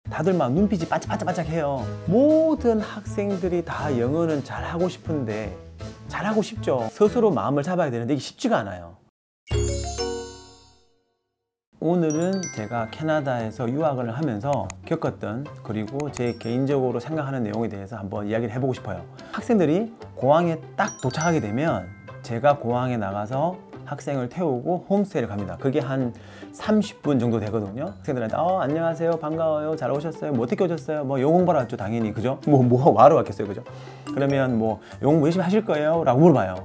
다들 막 눈빛이 반짝반짝해요. 모든 학생들이 다 영어는 잘하고 싶은데 잘하고 싶죠. 스스로 마음을 잡아야 되는데 이게 쉽지가 않아요. 오늘은 제가 캐나다에서 유학을 하면서 겪었던, 그리고 제 개인적으로 생각하는 내용에 대해서 한번 이야기를 해보고 싶어요. 학생들이 공항에 딱 도착하게 되면 제가 공항에 나가서 학생을 태우고 홈스테이를 갑니다. 그게 한 30분 정도 되거든요. 학생들한테 안녕하세요, 반가워요, 잘 오셨어요, 뭐 어떻게 오셨어요, 뭐 영어 공부하러 왔죠, 당연히. 그죠? 뭐 하러 왔겠어요, 그죠? 그러면 뭐 영어 열심히 하실 거예요? 라고 물어봐요.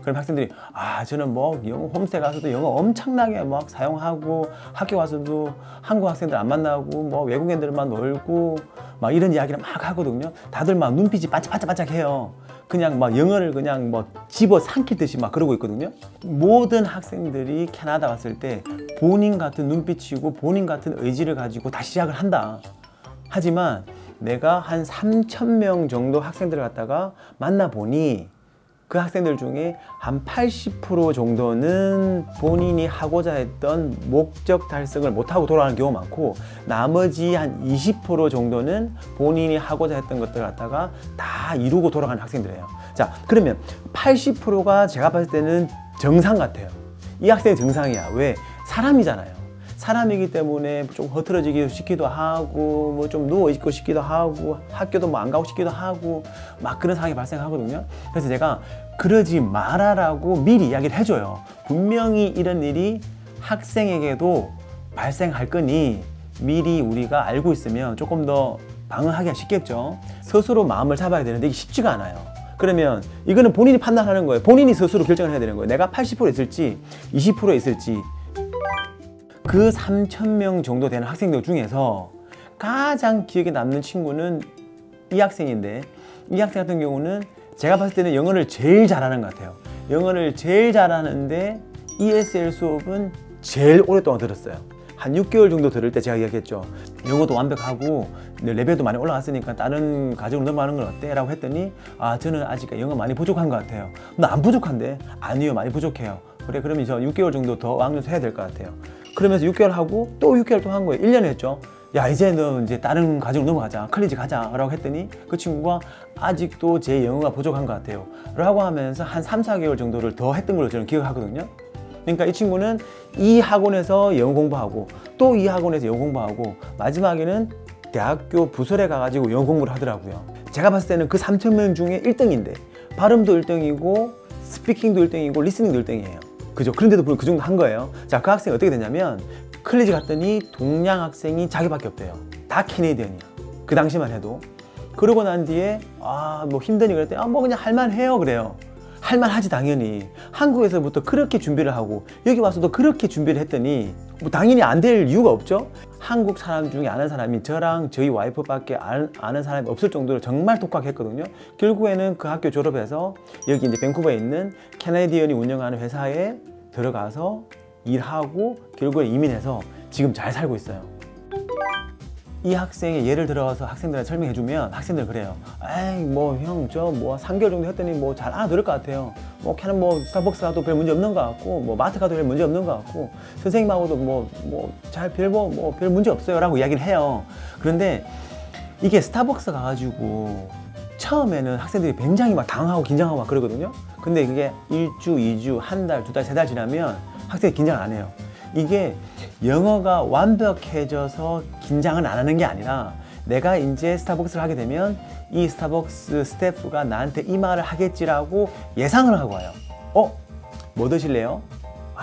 그럼 학생들이 저는 뭐 영어 홈스테이 가서도 영어 엄청나게 막 사용하고, 학교 가서도 한국 학생들 안 만나고 뭐 외국인들만 놀고 막 이런 이야기를 막 하거든요. 다들 막 눈빛이 반짝반짝해요. 그냥 막 영어를 그냥 뭐 집어 삼키듯이 막 그러고 있거든요. 모든 학생들이 캐나다 갔을 때 본인 같은 눈빛이고 본인 같은 의지를 가지고 다시 시작을 한다. 하지만 내가 한 3,000명 정도 학생들을 갖다가 만나보니 그 학생들 중에 한 80% 정도는 본인이 하고자 했던 목적 달성을 못하고 돌아가는 경우가 많고, 나머지 한 20% 정도는 본인이 하고자 했던 것들을 갖다가 다 이루고 돌아가는 학생들이에요. 자, 그러면 80%가 제가 봤을 때는 정상 같아요. 이 학생이 정상이야. 왜? 사람이잖아요. 사람이기 때문에 좀 흐트러지기도 싶기도 하고, 뭐 좀 누워있고 싶기도 하고, 학교도 뭐 안 가고 싶기도 하고, 막 그런 상황이 발생하거든요. 그래서 제가 그러지 말아라고 미리 이야기를 해줘요. 분명히 이런 일이 학생에게도 발생할 거니 미리 우리가 알고 있으면 조금 더 방어하기가 쉽겠죠. 스스로 마음을 잡아야 되는데 이게 쉽지가 않아요. 그러면 이거는 본인이 판단하는 거예요. 본인이 스스로 결정을 해야 되는 거예요. 내가 80% 있을지 20% 있을지. 그 3,000명 정도 되는 학생들 중에서 가장 기억에 남는 친구는 이 학생인데, 이 학생 같은 경우는 제가 봤을 때는 영어를 제일 잘하는 것 같아요. 영어를 제일 잘하는데 ESL 수업은 제일 오랫동안 들었어요. 한 6개월 정도 들을 때 제가 이야기했죠. 영어도 완벽하고 레벨도 많이 올라갔으니까 다른 과정으로 넘어가는 건 어때? 라고 했더니 저는 아직 영어 많이 부족한 것 같아요. 너 안 부족한데? 아니요, 많이 부족해요. 그래, 그러면 저 6개월 정도 더 어학연수 해야 될 것 같아요. 그러면서 6개월 하고 또 6개월 또 한 거예요. 1년 했죠. 야, 이제 너 이제 다른 과정으로 넘어가자, 컬리지 가자 라고 했더니 그 친구가 아직도 제 영어가 부족한 것 같아요 라고 하면서 한 3, 4개월 정도를 더 했던 걸로 저는 기억하거든요. 그러니까 이 친구는 이 학원에서 영어 공부하고 또 이 학원에서 영어 공부하고 마지막에는 대학교 부설에 가가지고 영어 공부를 하더라고요. 제가 봤을 때는 그 3,000명 중에 1등인데 발음도 1등이고 스피킹도 1등이고 리스닝도 1등이에요. 그죠? 그런데도 불구하고 그 정도 한 거예요. 자, 그 학생이 어떻게 됐냐면 컬리지 갔더니 동양 학생이 자기밖에 없대요. 다 캐네디언이야. 그 당시만 해도. 그러고 난 뒤에 뭐 힘드니 그랬더니 뭐 그냥 할만해요 그래요. 할만하지 당연히. 한국에서부터 그렇게 준비를 하고 여기 와서도 그렇게 준비를 했더니 뭐 당연히 안 될 이유가 없죠. 한국 사람 중에 아는 사람이 저랑 저희 와이프밖에 아는 사람이 없을 정도로 정말 독학했거든요. 결국에는 그 학교 졸업해서 여기 이제 밴쿠버에 있는 캐네디언이 운영하는 회사에 들어가서 일하고 결국에 이민해서 지금 잘 살고 있어요. 이 학생의 예를 들어서 학생들한테 설명해 주면 학생들 그래요. 에이 뭐 형 저 뭐 3개월 정도 했더니 뭐 잘 알아들을 것 같아요. 뭐 걔는 뭐 스타벅스 가도 별 문제 없는 것 같고 뭐 마트 가도 별 문제 없는 것 같고 선생님하고도 별 문제 없어요 라고 이야기를 해요. 그런데 이게 스타벅스 가가지고 처음에는 학생들이 굉장히 막 당황하고 긴장하고 막 그러거든요. 근데 그게 1주, 2주, 한 달, 2달, 3달 지나면 학생이 긴장을 안 해요. 이게 영어가 완벽해져서 긴장을 안 하는 게 아니라 내가 이제 스타벅스를 하게 되면 이 스타벅스 스태프가 나한테 이 말을 하겠지라고 예상을 하고 와요. 뭐 드실래요?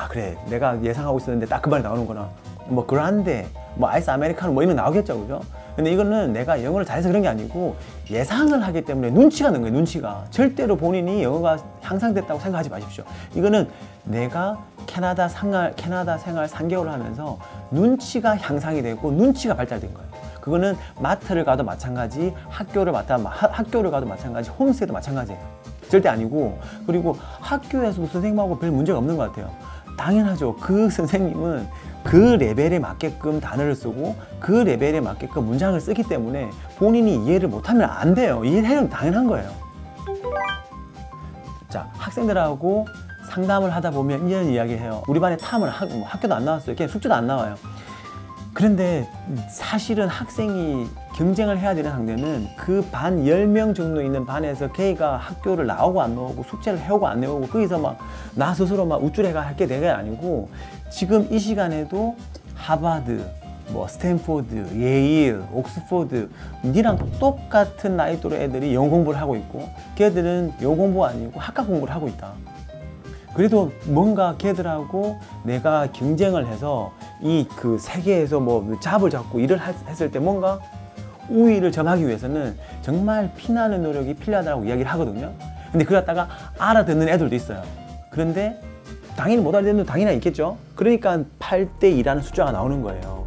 그래, 내가 예상하고 있었는데 딱 그 말이 나오는구나. 뭐 그란데, 뭐 아이스 아메리카노 뭐 이런 거 나오겠죠, 그죠? 근데 이거는 내가 영어를 잘해서 그런 게 아니고 예상을 하기 때문에 눈치가 는 거예요. 눈치가. 절대로 본인이 영어가 향상됐다고 생각하지 마십시오. 이거는 내가 캐나다 생활 3개월을 하면서 눈치가 향상이 되고 눈치가 발달된 거예요. 그거는 마트를 가도 마찬가지, 학교를 가도 마찬가지, 홈스테이도 마찬가지예요. 절대 아니고, 그리고 학교에서도 선생님하고 별 문제가 없는 것 같아요. 당연하죠. 그 선생님은 그 레벨에 맞게끔 단어를 쓰고 그 레벨에 맞게끔 문장을 쓰기 때문에 본인이 이해를 못하면 안 돼요. 이해를 해야 당연한 거예요. 자, 학생들하고 상담을 하다 보면 이런 이야기 해요. 우리 반에 탐을 학교도 안 나왔어요. 그냥 숙제도 안 나와요. 그런데 사실은 학생이 경쟁을 해야 되는 상대는 그 반 10명 정도 있는 반에서 걔가 학교를 나오고 안 나오고 숙제를 해오고 안 해오고 거기서 막 나 스스로 막 우쭐해가 할 게 내가 아니고 지금 이 시간에도 하버드, 뭐 스탠포드, 예일, 옥스포드 니랑 똑같은 나이 또래 애들이 영어 공부를 하고 있고 걔들은 영어 공부 아니고 학과 공부를 하고 있다. 그래도 뭔가 걔들하고 내가 경쟁을 해서 이 그 세계에서 뭐 잡을 잡고 일을 했을 때 뭔가 우위를 점하기 위해서는 정말 피나는 노력이 필요하다고 이야기를 하거든요. 근데 그걸 갖다가 알아듣는 애들도 있어요. 그런데 당연히 못 알아듣는 애들도 당연히 있겠죠. 그러니까 8대 2라는 숫자가 나오는 거예요.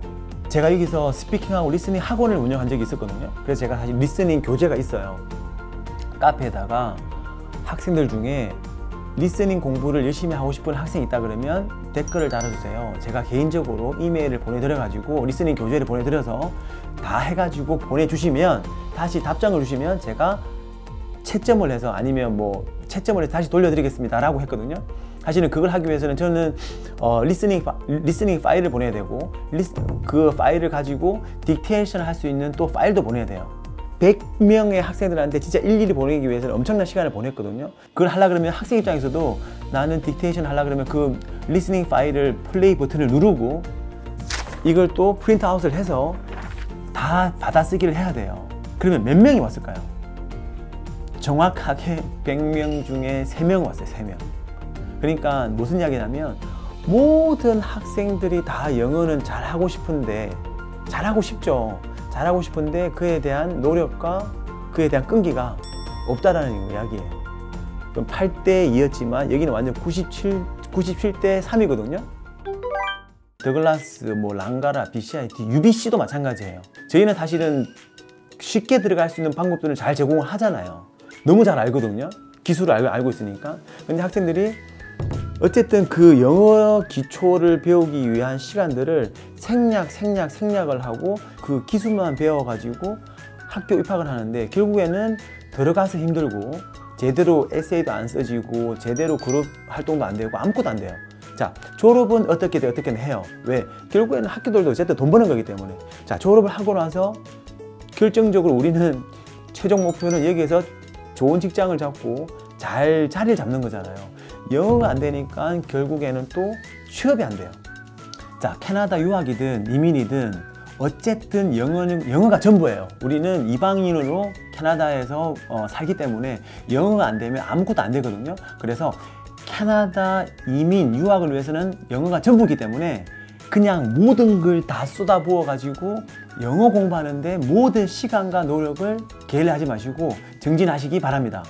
제가 여기서 스피킹하고 리스닝 학원을 운영한 적이 있었거든요. 그래서 제가 사실 리스닝 교재가 있어요. 카페에다가 학생들 중에 리스닝 공부를 열심히 하고 싶은 학생이 있다 그러면 댓글을 달아주세요. 제가 개인적으로 이메일을 보내드려 가지고 리스닝 교재를 보내드려서 다 해가지고 보내주시면 다시 답장을 주시면 제가 채점을 해서 아니면 뭐 채점을 해서 다시 돌려드리겠습니다 라고 했거든요. 사실은 그걸 하기 위해서는 저는 리스닝 파일을 보내야 되고 그 파일을 가지고 딕테이션을 할 수 있는 또 파일도 보내야 돼요. 100명의 학생들한테 진짜 일일이 보내기 위해서는 엄청난 시간을 보냈거든요. 그걸 하려고 그러면 학생 입장에서도 나는 딕테이션 하려고 그러면 그 리스닝 파일을 플레이 버튼을 누르고 이걸 또 프린트아웃을 해서 다 받아쓰기를 해야 돼요. 그러면 몇 명이 왔을까요? 정확하게 100명 중에 3명 왔어요. 3명. 그러니까 무슨 이야기냐면 모든 학생들이 다 영어는 잘하고 싶은데 잘하고 싶죠. 잘하고 싶은데 그에 대한 노력과 그에 대한 끈기가 없다라는 이야기예요. 그럼 8대 2였지만 여기는 완전 97대 3이거든요. 더글라스, 뭐 랑가라, BCIT, UBC도 마찬가지예요. 저희는 사실은 쉽게 들어갈 수 있는 방법들을 잘 제공을 하잖아요. 너무 잘 알거든요. 기술을 알고 있으니까. 근데 학생들이 어쨌든 그 영어 기초를 배우기 위한 시간들을 생략을 하고 그 기술만 배워가지고 학교 입학을 하는데 결국에는 들어가서 힘들고 제대로 에세이도 안 써지고 제대로 그룹 활동도 안 되고 아무것도 안 돼요. 자, 졸업은 어떻게든 해요. 왜? 결국에는 학교들도 어쨌든 돈 버는 거기 때문에. 자, 졸업을 하고 나서 결정적으로 우리는 최종 목표는 여기에서 좋은 직장을 잡고 잘 자리를 잡는 거잖아요. 영어가 안 되니까 결국에는 또 취업이 안 돼요. 자, 캐나다 유학이든 이민이든 어쨌든 영어가 전부예요. 우리는 이방인으로 캐나다에서 살기 때문에 영어가 안 되면 아무것도 안 되거든요. 그래서 캐나다 이민 유학을 위해서는 영어가 전부이기 때문에 그냥 모든 걸 다 쏟아부어 가지고 영어 공부하는데 모든 시간과 노력을 게을리하지 마시고 정진하시기 바랍니다.